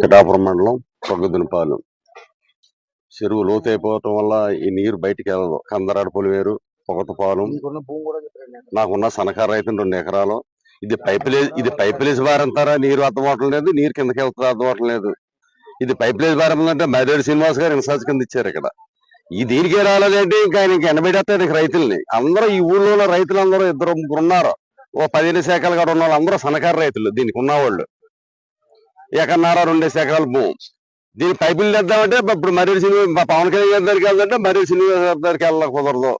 పిఠాపురం మండలం పొగ్గుదునిపాలెం చెరువు లోతైపోవటం వల్ల ఈ నీరు బయటికి వెళ్ళదు. కందరాడపల్లి వేరు, పొగతపాలెం. నాకున్న సన్నకారు రైతు 2 ఎకరాలు. ఇది పైపులేజ్ బారంతారా నీరు అర్థం అవటం లేదు, నీరు కిందకి వెళ్తారా అర్థం అవటం లేదు. ఇది పైపులేజ్ బారం అంటే మర్రెడ్డి శ్రీనివాస్ గారు ఇన్ఛార్జ్ కింద ఇచ్చారు ఇక్కడ. ఈ దీనికే రాలేదంటే ఇంకా ఆయనకి ఎనబెడేస్తాడు రైతుల్ని. అందరూ ఈ ఊళ్ళో రైతులందరూ 2 3 ఉన్నారు. ఓ 15 శాఖలు కూడా ఉన్న వాళ్ళు అందరూ సన్నకారు రైతులు. దీనికి ఉన్నవాళ్ళు ఎకరన్నర 2 ఎకరాల భూమి. దీనికి పైపులు తెద్దామంటే ఇప్పుడు మర్రెడ్డి శ్రీనివాస్ పవన్ కళ్యాణ్ దగ్గరికి వెళ్తుంటే మర్రెడ్డి శ్రీనివాస్ గారి దగ్గరికి వెళ్ళ కుదరదు.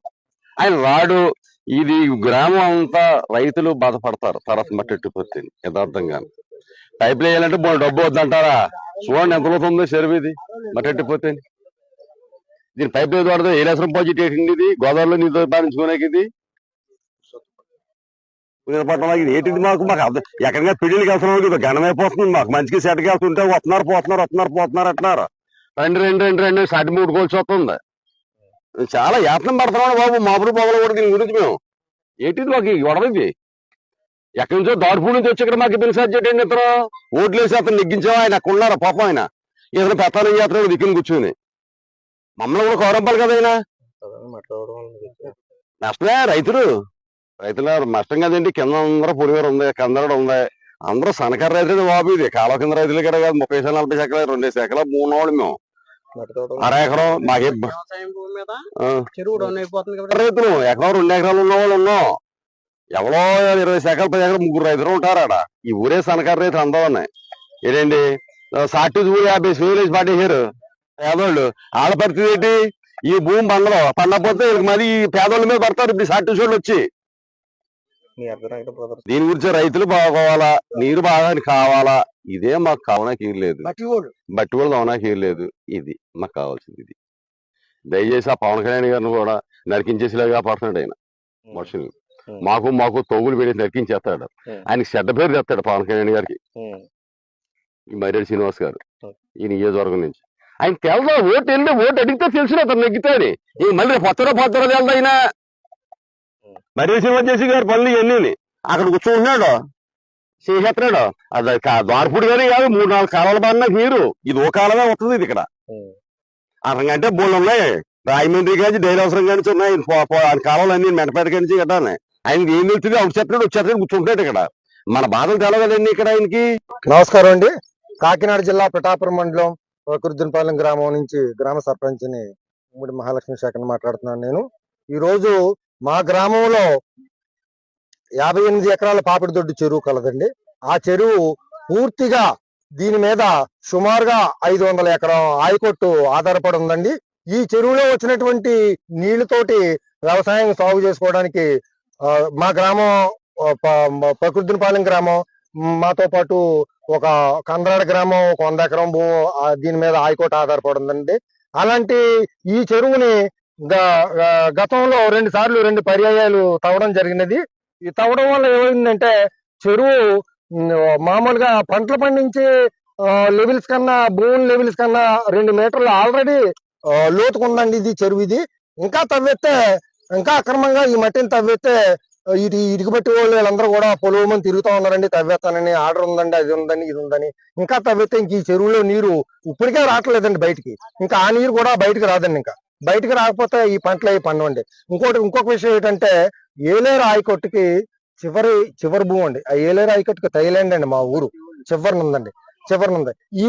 ఆయన రాడు. ఇది గ్రామం అంతా రైతులు బాధపడతారు తర్వాత మట్టెట్టిపోతే యథార్థంగా. పైపులు వేయాలంటే డబ్బు వద్దంటారా? చూడండి ఎంత లోతుందో చెరువు ఇది మట్టెట్టిపోతే. దీని పైపులు వాడితే ఏ లక్షం ప్రాజెక్ట్ ఏంటి? ఇది గోదావరిలో నీతో పాలించుకోలేక ఇది పట్టణం ఇది ఏంటిది? మాకు ఎక్కడిగా పెళ్లికి వెళ్తున్నాం, ఇది ఘనమైపోతుంది. మాకు మంచిగా సెట్కి వెళ్తుంటే వస్తున్నారు అంటున్నారు. రెండు 3 కోల్చి వస్తుంది. చాలా యాత్నం పడుతున్నాడు బాబు. మాపుడు పొగలు కూడా దీని గురించి మేము ఏంటిది మాకు గొడవది. ఎక్కడి నుంచో దార్పూర్ నుంచి వచ్చి ఇక్కడ మాకు పిలిచారు ఏంటి? ఇతను ఓట్లు వేసి అతను నెగ్గించావా? ఆయన అక్కడ ఉన్నారా పాపం? ఆయన ఇతను పెత్తానం చేస్తున్నాడు దిక్కుని కూర్చుని. మమ్మల్ని కూడా కౌరంపాలి కదా ఆయన. నష్టమే రైతుల నష్టం కదండి. కింద అందరూ పులివేరు ఉంది, కందరడు ఉంది, అందరూ సన్నకారు రైతులు బాబు. ఇది కాలువ కింద రైతులు కదా కాదు. 30 40 ఎకరాలు 2 ఎకరాలు భూమి వాళ్ళు మేము. 1/2 ఎకరం మాకే రైతులు. ఎకరం 2 ఎకరాలు ఉన్న వాళ్ళు ఉన్నాం. ఎవరో 20 ఎకరాలు 10 ఎకరాలు 3 రైతులు ఉంటారు ఆడ. ఈ ఊరే సన్నకారు రైతులు అందరూ ఉన్నాయి. ఏంటండి సాటి ఊరు 50,000 వేసి పాటేశారు పేదోళ్ళు. వాళ్ళ పరిస్థితి ఏంటి? ఈ భూమి పండకపోతే మరి ఈ పేదోళ్ళ మీద పడతారు ఇప్పుడు సాటి చోళ్ళు వచ్చి. దీని గురించి రైతులు బాగోవాలా, నీరు బాగా కావాలా. ఇదే మాకు కావడానికి లేదు. బట్టి వాళ్ళు అవనాకి లేదు. ఇది మాకు కావాల్సింది. ఇది దయచేసి ఆ పవన్ కళ్యాణ్ గారిని కూడా నరికించేసేలాగా పడుతున్నాడు ఆయన. మనుషులు మాకు తోగులు పెట్టి నరికించేస్తాడు. ఆయనకి చెడ్డ పేరు తెస్తాడు పవన్ కళ్యాణ్ గారికి. ఈ మర్రెడ్డి శ్రీనివాస్ గారు ఈ నియోజకవర్గం నుంచి. ఆయన తెలదా ఓటు అడిగితే తెలిసిన అతను నెగ్గుతాడు. ఈ మళ్ళీ పొత్తరో వెళ్దా ఆయన. మర్రెడ్డి శ్రీనివాస్ చేసి గారి పనులు ఇవన్నీ అక్కడ కూర్చుంటున్నాడు, చేసేస్తున్నాడు. అది దార్పుడు కానీ కాదు. 3 4 కాలాల బాగా నీరు ఇది ఓ కాలమే వస్తుంది. ఇది ఇక్కడ అతనికంటే బోళ్ళు ఉన్నాయి. రాయమండ్రి కానీ డైరీ అవసరం కానీ ఉన్నాయి. కాలంలో అన్ని మెంటపేట నుంచి కదా. ఆయనకి ఏం వెళ్తుంది? వచ్చేస్తున్నాడు కూర్చుంటాడు ఇక్కడ. మన బాధలు తెలవదండి ఇక్కడ ఆయనకి. నమస్కారం అండి. కాకినాడ జిల్లా పిఠాపురం మండలం కుర్దునిపాలెం గ్రామం నుంచి గ్రామ సర్పంచ్ని ఉమ్మడి మహాలక్ష్మి శాఖను మాట్లాడుతున్నాను నేను. ఈ రోజు మా గ్రామంలో 58 ఎకరాల పాపిడిదొడ్డి చెరువు కలదండి. ఆ చెరువు పూర్తిగా దీని మీద సుమారుగా 500 ఎకరం ఆయకొట్టు ఆధారపడి ఉందండి. ఈ చెరువులో వచ్చినటువంటి నీళ్లతోటి వ్యవసాయం సాగు చేసుకోవడానికి మా గ్రామం ప్రకృతిపాలెం గ్రామం, మాతో పాటు ఒక కందరాడ గ్రామం 100 ఎకరం దీని మీద ఆయకోట ఆధారపడి ఉందండి. అలాంటి ఈ చెరువుని గతంలో 2 సార్లు 2 పర్యాయాలు తవ్వడం జరిగినది. ఈ తవ్వడం వల్ల ఏమైందంటే చెరువు మామూలుగా పంటలు పండించే లెవెల్స్ కన్నా, భూమి లెవెల్స్ కన్నా 2 మీటర్లు ఆల్రెడీ లోతుకుందండి ఇది చెరువు. ఇది ఇంకా తవ్వేస్తే, ఇంకా అక్రమంగా ఈ మట్టిని తవ్వేస్తే ఇటుకు బట్టి వాళ్ళు వీళ్ళందరూ కూడా పొలవమని తిరుగుతూ ఉన్నారండి. తవ్వేస్తానని ఆర్డర్ ఉందండి, అది ఉందని ఇది ఉందని. ఇంకా తవ్వేస్తే ఇంక ఈ చెరువులో నీరు ఇప్పటికే రావట్లేదండి బయటికి. ఇంకా ఆ నీరు కూడా బయటకు రాదండి. ఇంకా బయటకు రాకపోతే ఈ పంటలు అవి పండండి. ఇంకొక విషయం ఏంటంటే ఏలేరు ఆయకొట్టుకి చివరి భూమి అండి. ఆ ఏలేరు ఆయకొట్టుకి థైలాండ్ అండి. మా ఊరు చివరినుందండి. ఈ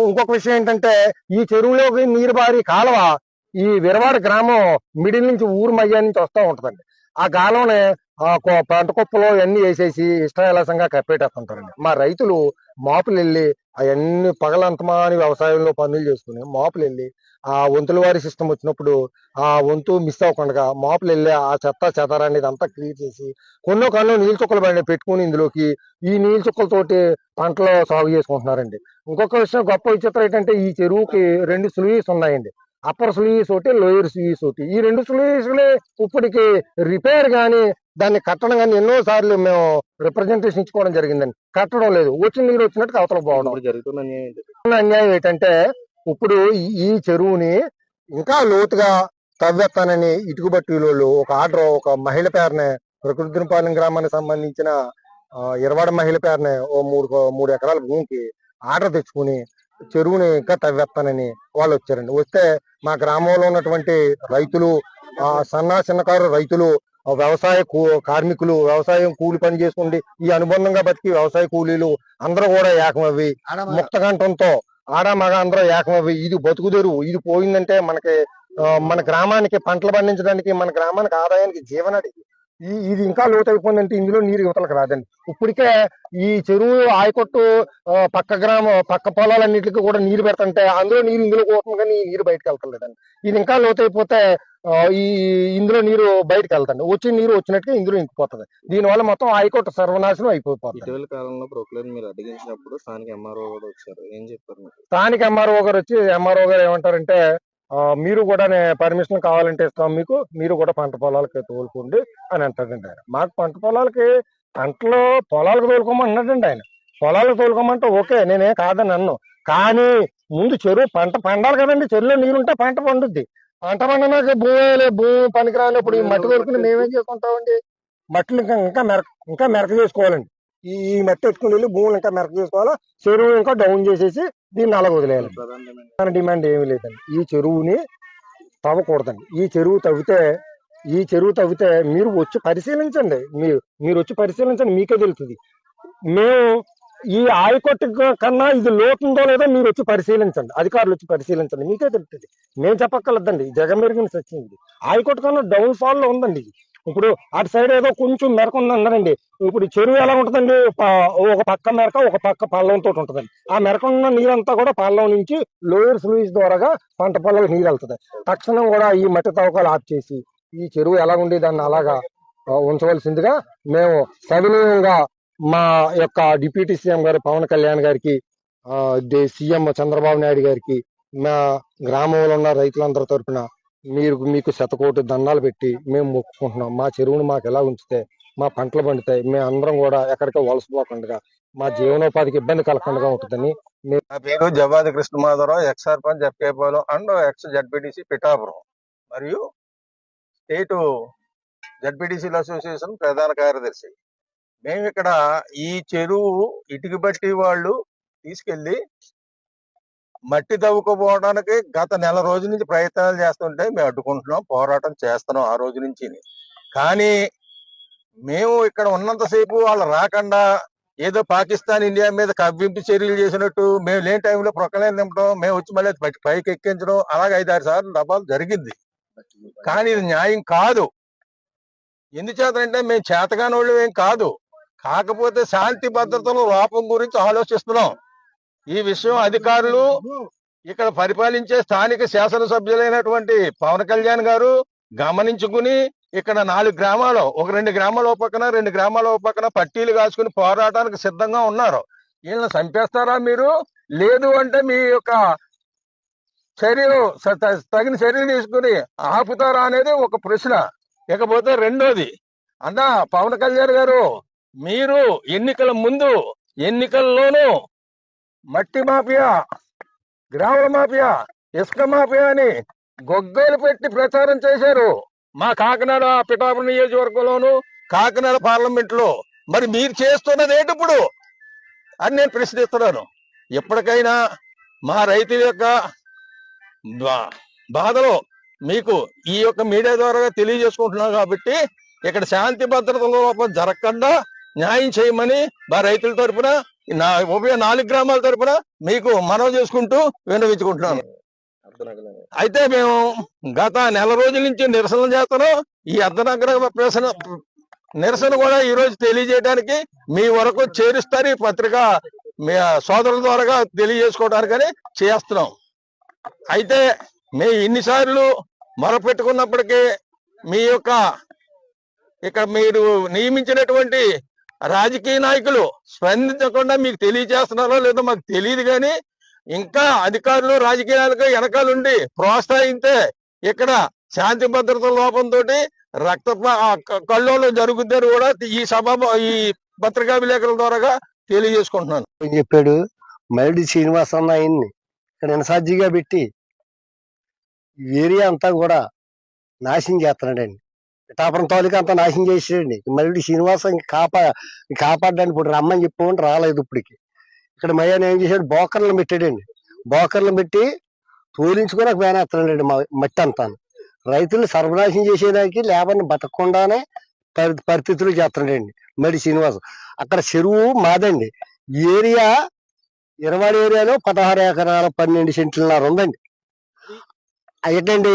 ఇంకొక విషయం ఏంటంటే ఈ చెరువులోకి నీరు బారి కాలువ ఈ విరవాడ గ్రామం మిడిల్ నుంచి ఊరు మధ్య నుంచి వస్తూ ఉంటదండి. ఆ గాలంని పంట కుప్పలో అన్ని వేసేసి ఇష్టాయలాసంగా కప్పేటేస్తుంటారండి. మా రైతులు మాపులు వెళ్ళి అవన్నీ పగలంతమాని వ్యవసాయంలో పనులు చేసుకుని మాపులు వెళ్ళి ఆ వంతుల వారి సిస్టమ్ వచ్చినప్పుడు ఆ వంతు మిస్ అవ్వకుండా మాపులు వెళ్ళి ఆ చెత్త చెదారాన్ని ఇదంతా క్లియర్ చేసి కొన్నో నీళ్ళ చుక్కలు పెట్టుకుని ఇందులోకి ఈ నీళ్ళ చుక్కలతోటి పంటలు సాగు చేసుకుంటున్నారండి. ఇంకొక విషయం గొప్ప విచిత్రం ఏంటంటే ఈ చెరువుకి 2 స్లూయిస్ ఉన్నాయండి. అప్పర్ స్లూయిస్ ఒకటి, లోయర్ స్లూయిస్ ఒకటి. ఈ 2 స్లూయిస్ని ఇప్పటికి రిపేర్ కానీ దాన్ని కట్టడం కానీ ఎన్నో సార్లు మేము రిప్రజెంటేషన్ ఇచ్చుకోవడం జరిగిందండి. కట్టడం లేదు. వచ్చిన నీరు వచ్చినట్టు అవతల పోవడం. జరుగుతున్న అన్యాయం ఏంటంటే ఇప్పుడు ఈ చెరువుని ఇంకా లోతుగా తవ్వేస్తానని ఇటుకుబట్టిలో ఒక ఆర్డర్ ఒక మహిళ పేరునే ప్రకృతిపాలెం గ్రామానికి సంబంధించిన ఇరవాడ మహిళ పేరునే ఓ 3 ఎకరాల భూమికి ఆర్డర్ తెచ్చుకుని చెరువుని ఇంకా తవ్వేస్తానని వాళ్ళు వచ్చారండి. వస్తే మా గ్రామంలో ఉన్నటువంటి రైతులు, చిన్నకారు రైతులు, వ్యవసాయ కార్మికులు, వ్యవసాయం కూలి పని చేసుకుండి ఈ అనుబంధంగా బతికి వ్యవసాయ కూలీలు అందరూ కూడా ఏకమవ్వి ముక్తకంఠంతో ఆడ మగ అందరూ ఏకమవ్వి ఇది బతుకుదెరువు, ఇది పోయిందంటే మనకి మన గ్రామానికి పంటలు పండించడానికి, మన గ్రామానికి ఆదాయానికి జీవనడి. ఇది ఇంకా లోతైపోయిందంటే ఇందులో నీరు యువతలకు రాదండి. ఇప్పటికే ఈ చెరువు ఆయకొట్టు పక్క పొలాలన్నిటికీ కూడా నీరు పెడతంటే అందులో నీరు ఇందులో పోతుంది, కానీ ఈ నీరు బయటకు వెళ్తలేదండి. ఇది ఇంకా లోతైపోతే ఈ ఇందులో నీరు బయటకు వెళ్తండి, వచ్చిన నీరు వచ్చినట్టుగా ఇందులో ఇంకిపోతుంది. దీనివల్ల మొత్తం ఆయకొట్టు సర్వనాశనం అయిపోతుంది. ఇటీవల కాలంలో ప్రొక్లేన్ మీరు అడిగించినప్పుడు స్థానిక ఎంఆర్ఓ కూడా వచ్చారు, ఏం చెప్పారు? స్థానిక ఎంఆర్ఓ గారు వచ్చి, ఎంఆర్ఓ గారు ఏమంటారంటే మీరు కూడా పర్మిషన్ కావాలంటే ఇస్తాం మీకు, మీరు కూడా పంట పొలాలకి తోలుకోండి అని అంటాడండి ఆయన. మాకు పంట పొలాలకు తోలుకోమంటున్నాడండి ఆయన. పొలాలకు తోలుకోమంటే ఓకే, నేనేం కాదని అన్ను, కానీ ముందు చెరువు పంట పండాలి కదండి. చెరువులో నీరుంటే పంట పండుద్ది. పంట పండనాక భూమి పనికిరాలి. ఇప్పుడు ఈ మట్టి తోలుకుని మేమేం చేసుకుంటామండి? మట్టిని ఇంకా మెరక చేసుకోవాలండి. ఈ మట్టి ఎత్తుకుని వెళ్ళి భూములు ఇంకా మెరక చేసుకోవాలా, చెరువు ఇంకా డౌన్ చేసేసి దీన్ని అలా వదిలేయాలి. మన డిమాండ్ ఏమీ లేదండి, ఈ చెరువుని తవ్వకూడదండి. ఈ చెరువు తవ్వితే మీరు వచ్చి పరిశీలించండి, మీరు వచ్చి పరిశీలించండి, మీకే తెలుస్తుంది. మేము ఈ ఆయకొట్టు కన్నా ఇది లోతుందో లేదో మీరు వచ్చి పరిశీలించండి, అధికారులు వచ్చి పరిశీలించండి, మీకే తెలుస్తుంది. మేము చెప్పక్కర్లేదండి, జగమెరిగిన సత్యం ఇది. ఆయకొట్టు కన్నా డౌన్ ఫాల్ లో ఉందండి ఇది. ఇప్పుడు అటు సైడ్ ఏదో కొంచెం మెరక ఉంది అన్నారండి. ఇప్పుడు చెరువు ఎలా ఉంటుందండి, ఒక పక్క మెరక ఒక పక్క పల్లంతో ఉంటుందండి. ఆ మెరక ఉన్న నీరంతా కూడా పల్లం నుంచి లోయర్ స్లూయిస్ ద్వారాగా పంట పొలాలకు నీరు వెళ్తుంది. తక్షణం కూడా ఈ మట్టి తవ్వకాలు ఆఫ్ చేసి ఈ చెరువు ఎలా ఉండి దాన్ని అలాగా ఉంచవలసిందిగా మేము సవినయంగా మా యొక్క డిప్యూటీ సీఎం గారు పవన్ కళ్యాణ్ గారికి, సీఎం చంద్రబాబు నాయుడు గారికి, మా గ్రామంలో ఉన్న రైతులందరి తరఫున మీకు శతకోటి దండాలు పెట్టి మేము మొక్కుకుంటున్నాం. మా చెరువును మాకు ఎలా ఉంచితే మా పంటలు పండుతాయి, మేము అందరం కూడా ఎక్కడికో వలసపోకుండా మా జీవనోపాధికి ఇబ్బంది కలగకుండా ఉంటుందని. నా పేరు Jawadi Krishnamadhavarao, ex sarpanch FK Palem and ex ZPTC Pithapuram మరియు స్టేట్ జడ్పీటీసీల అసోసియేషన్ ప్రధాన కార్యదర్శి. మేము ఇక్కడ ఈ చెరువు ఇటుక బట్టి వాళ్ళు తీసుకెళ్లి మట్టి తవ్వుకోపోవడానికి గత నెల రోజుల నుంచి ప్రయత్నాలు చేస్తుంటే మేము అడ్డుకుంటున్నాం, పోరాటం చేస్తున్నాం ఆ రోజు నుంచి. కానీ మేము ఇక్కడ ఉన్నంతసేపు వాళ్ళు రాకుండా ఏదో పాకిస్తాన్ ఇండియా మీద కవ్వింపు చర్యలు చేసినట్టు మేము లేని టైంలో ప్రొక్కలేని నింపడం, మేము వచ్చి మళ్ళీ పైకి ఎక్కించడం, అలాగే 5-6 సార్లు దఫాలు జరిగింది. కానీ ఇది న్యాయం కాదు. ఎందుచేతంటే మేము చేతగాని వాళ్ళు ఏం కాదు, కాకపోతే శాంతి భద్రతల లోపం గురించి ఆలోచిస్తున్నాం. ఈ విషయం అధికారులు, ఇక్కడ పరిపాలించే స్థానిక శాసనసభ్యులైనటువంటి పవన్ కళ్యాణ్ గారు గమనించుకుని ఇక్కడ 4 గ్రామాలు, 2 గ్రామాల ఓ పక్కన 2 గ్రామాల ఓ పక్కన పట్టీలు కాసుకుని పోరాటానికి సిద్ధంగా ఉన్నారు. వీళ్ళని చంపేస్తారా మీరు? లేదు అంటే మీ యొక్క తగిన చర్యలు తీసుకుని ఆపుతారా అనేది ఒక ప్రశ్న. ఇకపోతే రెండోది, అన్నా పవన్ కళ్యాణ్ గారు, మీరు ఎన్నికల ముందు ఎన్నికల్లోనూ మట్టి మాఫియా, గ్రామాల మాఫియా, ఇసుక మాఫియా అని గొగ్గోలు పెట్టి ప్రచారం చేశారు మా కాకినాడ పిఠాపురం నియోజకవర్గంలోను, కాకినాడ పార్లమెంట్ లో. మరి మీరు చేస్తున్నది ఏంటి ఇప్పుడు అని నేను ప్రశ్నిస్తున్నాను. ఎప్పటికైనా మా రైతుల యొక్క బాధలో మీకు ఈ యొక్క మీడియా ద్వారా తెలియజేసుకుంటున్నాం కాబట్టి ఇక్కడ శాంతి భద్రతల లోపం జరగకుండా న్యాయం చేయమని మా రైతుల తరఫున, ఉభయ 4 గ్రామాల తరఫున మీకు మనవి చేసుకుంటూ విన్నవించుకుంటున్నాను. అయితే మేము గత నెల రోజుల నుంచి నిరసన చేస్తున్నాం. ఈ అర్ధనగర నిరసన కూడా ఈ రోజు తెలియజేయడానికి మీ వరకు చేరుస్తారు ఈ పత్రిక మీ సోదరుల ద్వారా తెలియజేసుకోవడానికని చేస్తున్నాం. అయితే మేము ఇన్నిసార్లు మొరపెట్టుకున్నప్పటికీ మీ యొక్క ఇక్కడ మీరు నియమించినటువంటి రాజకీయ నాయకులు స్పందించకుండా మీకు తెలియజేస్తున్నారో లేదో మాకు తెలియదు, కానీ ఇంకా అధికారులు రాజకీయ నాయకులు వెనకాలండి ప్రోత్సహిస్తే ఇక్కడ శాంతి భద్రతల లోపంతో రక్త కల్లోలం జరుగుద్దని కూడా ఈ పత్రికా విలేకరుల ద్వారా తెలియజేసుకుంటున్నాను. చెప్పాడు మైడి శ్రీనివాస్ అన్న ఆయన్ని ఇక్కడ ఇన్ఛార్జిగా పెట్టి ఏరియా అంతా కూడా నాశనం చేస్తున్నాడండి. పిఠాపురం తాలూకా అంతా నాశనం చేసాడండి. మైడి శ్రీనివాస్ కాపాడడానికి ఇప్పుడు రమ్మని చెప్పమంటే రాలేదు. ఇప్పటికి ఇక్కడ మయ్యాన్ని ఏం చేశాడు, బోకర్లను పెట్టాడండి. బోకర్లు పెట్టి తోలించుకుని మేనేస్తున్నాడండి మట్టి అంతా. రైతులు సర్వనాశం చేసేదానికి లేబర్ని బతకకుండానే పరిస్థితులు చేస్తున్నాడండి మడి శ్రీనివాస్. అక్కడ చెరువు మాదండి. ఏరియా 20 ఏరియాలో 16 ఎకరాల 12 సెంట్లన్నర ఉందండి. ఏంటండి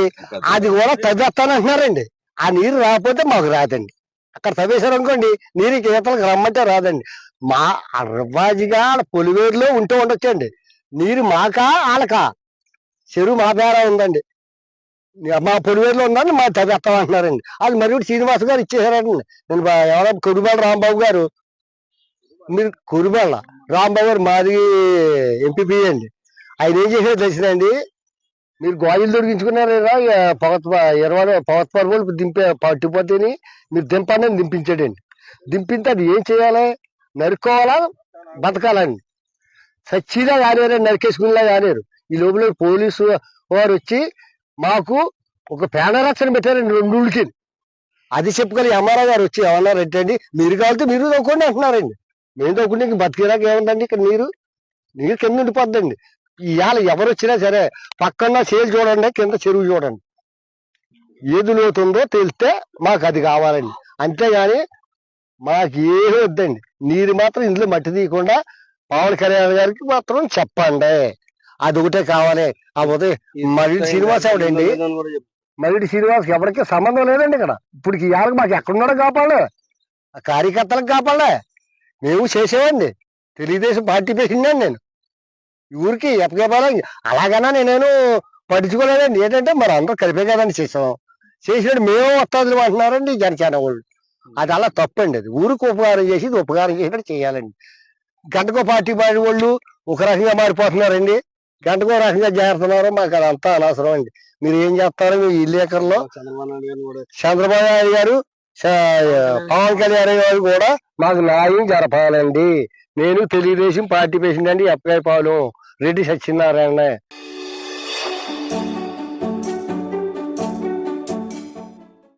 అది కూడా తవ్వేస్తానంటున్నారండి. ఆ నీరు రాకపోతే మాకు రాదండి. అక్కడ తవ్వేశారు అనుకోండి నీరు ఈతలకు రమ్మంటే రాదండి. మా రివాజిగా పొలివేరులో ఉంటూ ఉండొచ్చండి. నీరు మాకా వాళ్ళకా? చెరువు మా పేర ఉందండి. మా పొలివేరులో ఉందని మా తవ్వేస్తామంటున్నారండి. అది మరి శ్రీనివాస్ గారు ఇచ్చేసారండి. నేను ఎవరో కురుబాల రాంబాబు గారు, మీరు కురుబాల రాంబాబు గారు మాది ఎంపీపీ అండి. ఆయన ఏం చేసేది తెలిసిందండి, మీరు గోయిలు దొరికించుకున్నారా పొగత్ పరుగులు దింపే పట్టిపోతేని మీరు దింపండి దింపించాడండి. దింపితే అది ఏం చేయాలి? నరుక్కోవాలా బతకాలండి. సచ్చిలా కానేరు, నరికేసుకునేలా కానేరు. ఈ లోపల పోలీసు వారు వచ్చి మాకు ఒక ప్రాణరక్షణ పెట్టారండి 2 ఊళ్ళకి. అది చెప్పుకొని ఎంఆర్ఓ గారు వచ్చి ఏమన్నారంటే అండి, మీరు కావాలంటే మీరు తవ్వుకోండి అంటున్నారండి. మేము తవ్వుకుంటే ఇంక బతికేరాక ఏముందండి? ఇక్కడ నీరు కింద ఉండిపోద్దండి. ఇవాళ ఎవరు వచ్చినా సరే పక్కన చేలు చూడండి, కింద చెరువు చూడండి, ఏది లోతుందో తెలిస్తే మాకు అది కావాలండి. అంతేగాని మాకు ఏమీ వద్దండి. నీరు మాత్రం ఇందులో మట్టి తీయకుండా పవన్ కళ్యాణ్ గారికి మాత్రం చెప్పండి, అది ఒకటే కావాలి. కాకపోతే మరిడి శ్రీనివాస్ ఎవడండి? మరిడి శ్రీనివాస్ ఎవరికి సంబంధం లేదండి ఇక్కడ. ఇప్పుడు ఇవాళ మాకు ఎక్కడున్నాడో కాపాడే, ఆ కార్యకర్తలకు కాపాడే. మేము చేసేవాడిని, తెలుగుదేశం పార్టీ పెట్టిందండి నేను. ఊరికి ఎప్పకేపాలి అలాగన్నా నేనేను పట్టించుకోలేదండి. ఏంటంటే మరి అందరూ కలిపే కదండి చేసాం. చేసినట్టు మేము వస్తాదులు అంటున్నారండి జనసేన వాళ్ళు. అది అలా తప్పండి. అది ఊరికి ఉపకారం చేసి ఇది ఉపకారం చేసినట్టు చేయాలండి. గంటకో పార్టీ పాడి వాళ్ళు ఒక రకంగా మారిపోతున్నారండి, గంటకో రకంగా చేరుతున్నారు. మాకు అదంతా అనవసరం అండి. మీరు ఏం చేస్తారో మీ విలేకరులో చంద్రబాబు నాయుడు గారు, పవన్ కళ్యాణ్ గారు కూడా మాకు న్యాయం జరపాలండి. నేను తెలుగుదేశం పార్టీ పేషెంట్ అండి, ఎప్పై పాలు రెడ్డి సత్యనారాయణ.